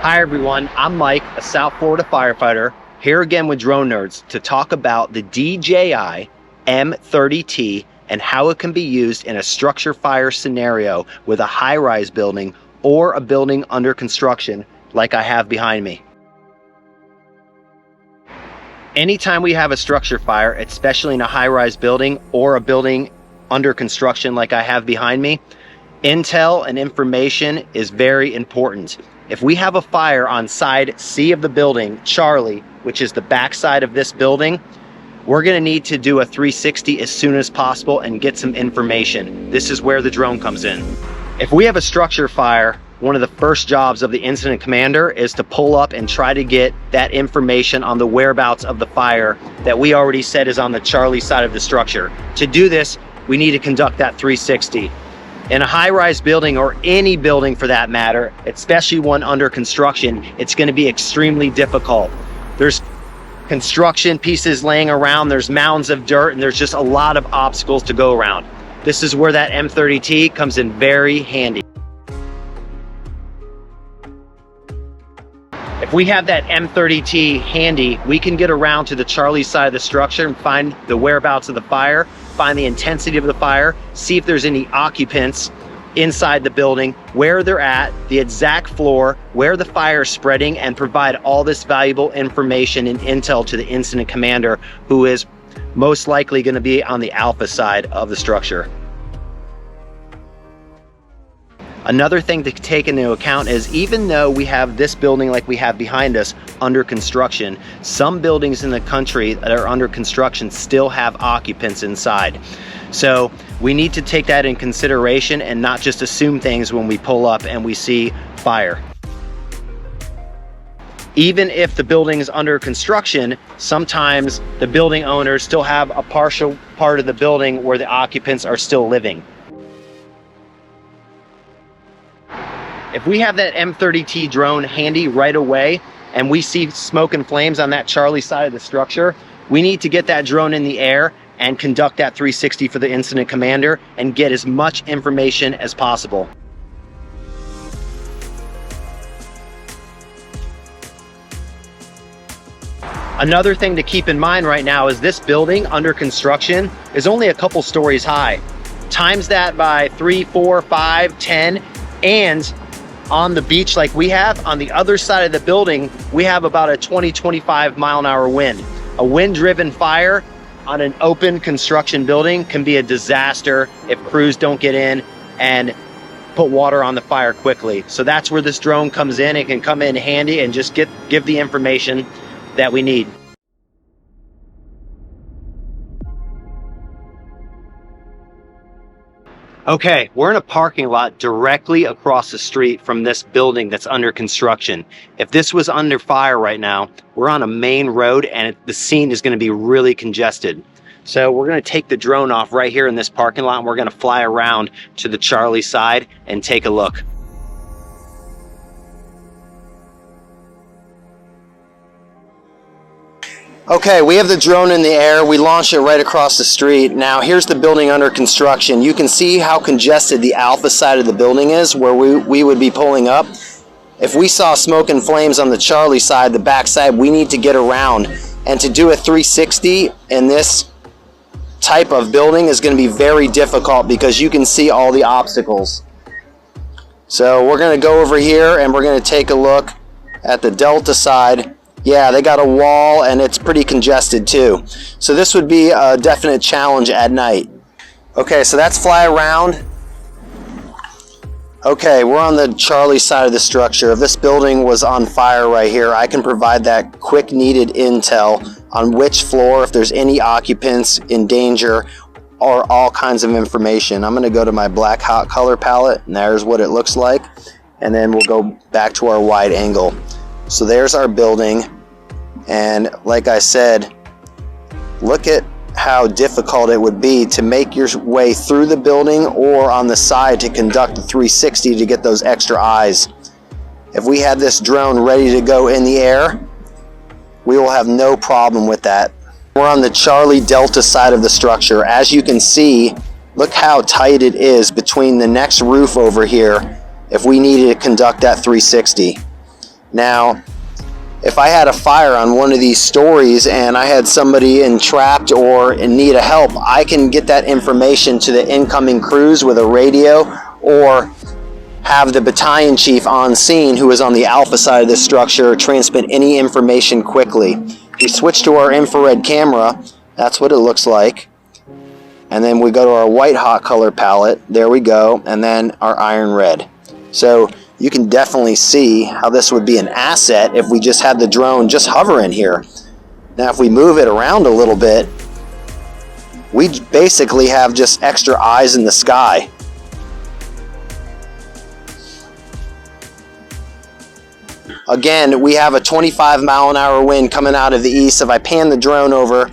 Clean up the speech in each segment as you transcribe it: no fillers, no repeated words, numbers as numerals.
Hi everyone, I'm Mike, a South Florida firefighter, here again with Drone Nerds to talk about the DJI M30T and how it can be used in a structure fire scenario with a high-rise building or a building under construction like I have behind me. Anytime we have a structure fire, especially in a high-rise building or a building under construction like I have behind me, intel and information is very important. If we have a fire on side C of the building, Charlie, which is the back side of this building, we're gonna need to do a 360 as soon as possible and get some information. This is where the drone comes in. If we have a structure fire, one of the first jobs of the incident commander is to pull up and try to get that information on the whereabouts of the fire that we already said is on the Charlie side of the structure. To do this, we need to conduct that 360. In a high-rise building, or any building for that matter, especially one under construction, it's going to be extremely difficult. There's construction pieces laying around, there's mounds of dirt, and there's just a lot of obstacles to go around. This is where that M30T comes in very handy. If we have that M30T handy, we can get around to the Charlie side of the structure and find the whereabouts of the fire, find the intensity of the fire, see if there's any occupants inside the building, where they're at, the exact floor, where the fire is spreading, and provide all this valuable information and intel to the incident commander, who is most likely going to be on the alpha side of the structure. Another thing to take into account is, even though we have this building like we have behind us under construction, some buildings in the country that are under construction still have occupants inside. So we need to take that in consideration and not just assume things when we pull up and we see fire. Even if the building is under construction, sometimes the building owners still have a partial part of the building where the occupants are still living. If we have that M30T drone handy right away and we see smoke and flames on that Charlie side of the structure, we need to get that drone in the air and conduct that 360 for the incident commander and get as much information as possible. Another thing to keep in mind right now is this building under construction is only a couple stories high. Times that by 3, 4, 5, 10, and on the beach like we have, on the other side of the building, we have about a 20-25 mile-an-hour wind. A wind-driven fire on an open construction building can be a disaster if crews don't get in and put water on the fire quickly. So that's where this drone comes in. It can come in handy and just give the information that we need. Okay, we're in a parking lot directly across the street from this building that's under construction. If this was under fire right now, we're on a main road and the scene is going to be really congested. So we're going to take the drone off right here in this parking lot, and we're going to fly around to the Charlie side and take a look. Okay, we have the drone in the air. We launched it right across the street. Now here's the building under construction. You can see how congested the alpha side of the building is, where we would be pulling up. If we saw smoke and flames on the Charlie side, the back side, we need to get around. And to do a 360 in this type of building is going to be very difficult because you can see all the obstacles. So we're going to go over here and we're going to take a look at the Delta side. Yeah, they got a wall and it's pretty congested too. So this would be a definite challenge at night. Okay, so that's fly around. Okay, we're on the Charlie side of the structure. If this building was on fire right here, I can provide that quick needed intel on which floor, if there's any occupants in danger, or all kinds of information. I'm gonna go to my black hot color palette, and there's what it looks like. And then we'll go back to our wide angle. So there's our building. And like I said, look at how difficult it would be to make your way through the building or on the side to conduct a 360 to get those extra eyes. If we had this drone ready to go in the air, we will have no problem with that. We're on the Charlie Delta side of the structure. As you can see, look how tight it is between the next roof over here if we needed to conduct that 360. Now, if I had a fire on one of these stories and I had somebody entrapped or in need of help, I can get that information to the incoming crews with a radio, or have the battalion chief on scene, who is on the alpha side of the structure, transmit any information quickly. We switch to our infrared camera. That's what it looks like. And then we go to our white hot color palette. There we go. And then our iron red. So you can definitely see how this would be an asset if we just had the drone just hovering here. Now, if we move it around a little bit, we basically have just extra eyes in the sky. Again, we have a 25-mile-an-hour wind coming out of the east. If I pan the drone over,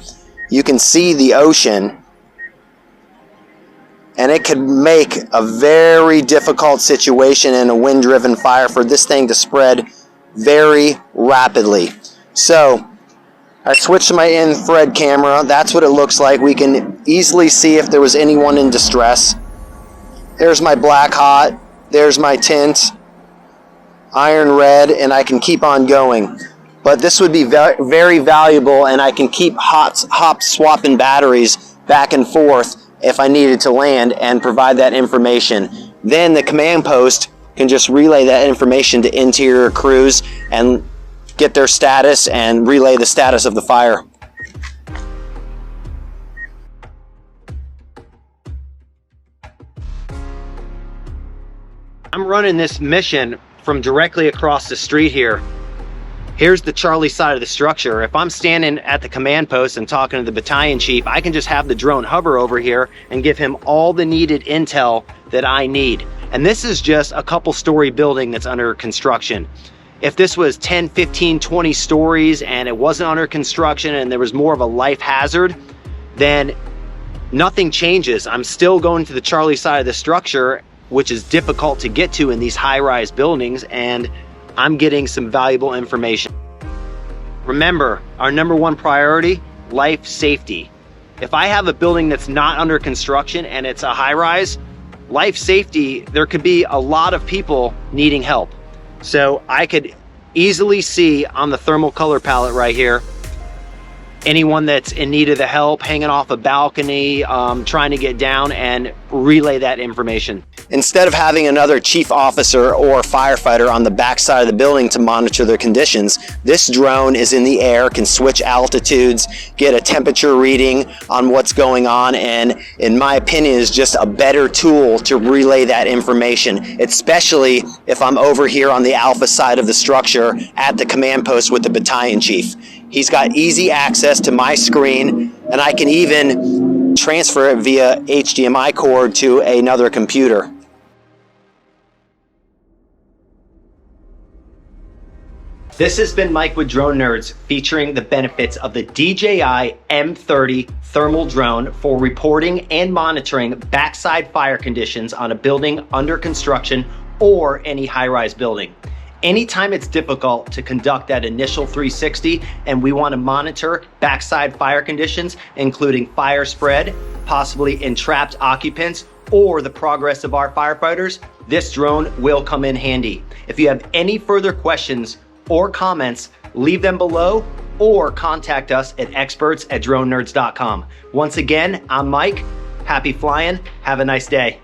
you can see the ocean, and it could make a very difficult situation in a wind-driven fire for this thing to spread very rapidly. So I switched to my infrared camera. That's what it looks like. We can easily see if there was anyone in distress. There's my black hot. There's my tint, iron red, and I can keep on going. But this would be very valuable, and I can keep hop swapping batteries back and forth if I needed to land and provide that information. Then the command post can just relay that information to interior crews and get their status and relay the status of the fire. I'm running this mission from directly across the street here. Here's the Charlie side of the structure. If I'm standing at the command post and talking to the battalion chief, I can just have the drone hover over here and give him all the needed intel that I need. And this is just a couple story building that's under construction. If this was 10, 15, 20 stories and it wasn't under construction and there was more of a life hazard, then nothing changes. I'm still going to the Charlie side of the structure, which is difficult to get to in these high-rise buildings, and I'm getting some valuable information. Remember, our number one priority, life safety. If I have a building that's not under construction and it's a high-rise, life safety, there could be a lot of people needing help. So I could easily see on the thermal color palette right here, anyone that's in need of the help, hanging off a balcony, trying to get down, and relay that information. Instead of having another chief officer or firefighter on the back side of the building to monitor their conditions, this drone is in the air, can switch altitudes, get a temperature reading on what's going on, and in my opinion is just a better tool to relay that information, especially if I'm over here on the alpha side of the structure at the command post with the battalion chief. He's got easy access to my screen, and I can even transfer it via HDMI cord to another computer. This has been Mike with Drone Nerds, featuring the benefits of the DJI M30 thermal drone for reporting and monitoring backside fire conditions on a building under construction or any high-rise building. Anytime it's difficult to conduct that initial 360 and we want to monitor backside fire conditions, including fire spread, possibly entrapped occupants, or the progress of our firefighters, this drone will come in handy. If you have any further questions or comments, leave them below or contact us at experts@dronenerds.com. Once again, I'm Mike. Happy flying. Have a nice day.